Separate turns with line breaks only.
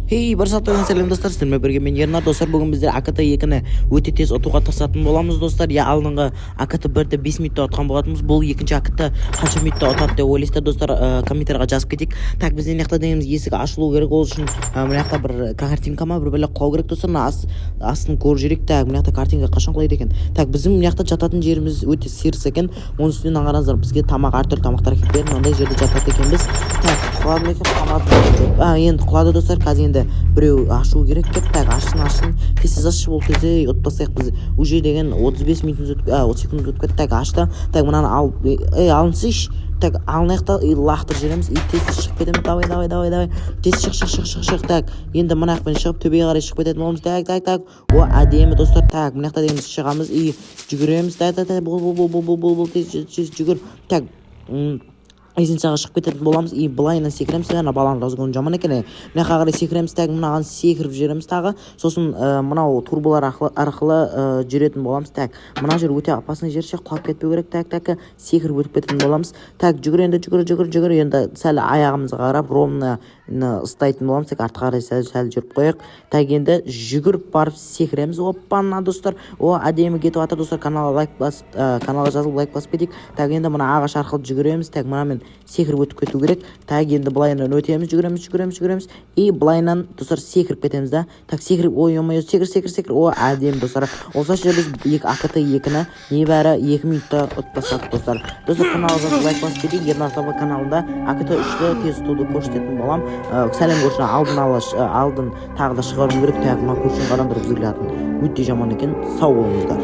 Bir сатылған сәлем достар, сіздермен бірге мен Ернар достар. Бүгін біздер АКТ 2-ні өте тез ұтуға тырысатын боламыз достар. Алдыңғы АКТ 1-ді 5 минутта ұтқан болатынбыз. Бұл екінші АКТ қанша минутта ұтады деп ойлайсыздар достар, комментарийға жазып кетейік. Так, бізде мына жақта дегеніміз есігі ашылу керек, ол үшін мына жақта бір картинкама бір бөлек қою керек достар. Астын көріп жүрейік. Так, мына жақта картинка қашан құлайды екен. Так, біздің мына жақта жататын жеріміз өте сирс екен. Оның үстінен аңғарыңыздар, бізге тамақ әртүрлі тамақтар әкеліп берді. Мынандай жерде жатады екенбіз. Так, құлады ма екен? Құлады. Енді құлады достар. Қазір енді біреу ашу керек деп. Так, ашын тез ашып ол кезде ұтпасақ біз уже деген 35 минут 30 секунд өтіп кетті. Так, ашты. Так, мынаны алынсыш. Так, алынаяқта лақтырып жібереміз. Тез шығып кетеміз. Давай. Тез шық. Так, енді мына жақпен шығып төбеге қарай шығып кететін боламыз. Так. О, әдемі достар. Так, мына жақта дегеніміз шығамыз. Жүгіреміз. Так, бұл тез жүгір. Так, есеншаға шығып кететін боламыз. Былайынан секіреміз. Баланың разгоны жаман екен. Мына қарай секіреміз. Так, мынаған секіріп жібереміз тағы. Сосын мынау турболар арқылы жүретін боламыз. Так, мына жер өте опасный жер, құлап кетпеу керек. Так, секіріп өтіп кететін боламыз. Так, жүгір. Енді сәл аяғымызға қарап ровно ұстайтын боламыз. Так, артқа қарай сәл жүріп қояйық. Так, енді жүгіріп барып секіреміз. Оппана достар. О, әдемі кетіп жатыр достар. Каналға жазылып лайк басып кетейік. Так, енді мына ағаш арқылы жүгіреміз. Так, мынамен секіріп өтіп кету керек. Так, енді былайынан өтеміз, жүгіреміз. Былайынан достар секіріп кетеміз да. Так, секіріп, секір. О, әдемі достар. Осылайша біз АКТ 2-ні небәрі 2 минутта ұтпасақ достар. Каналға лайк басып кетейік. Ернар каналында АКТ 3-ті тез ұтуды көрсететін болам. Сәлем көршіні алдын тағы да шығару керек. Так, мына көршінің адамдар бізге өте жаман екен. Сау болыңыздар.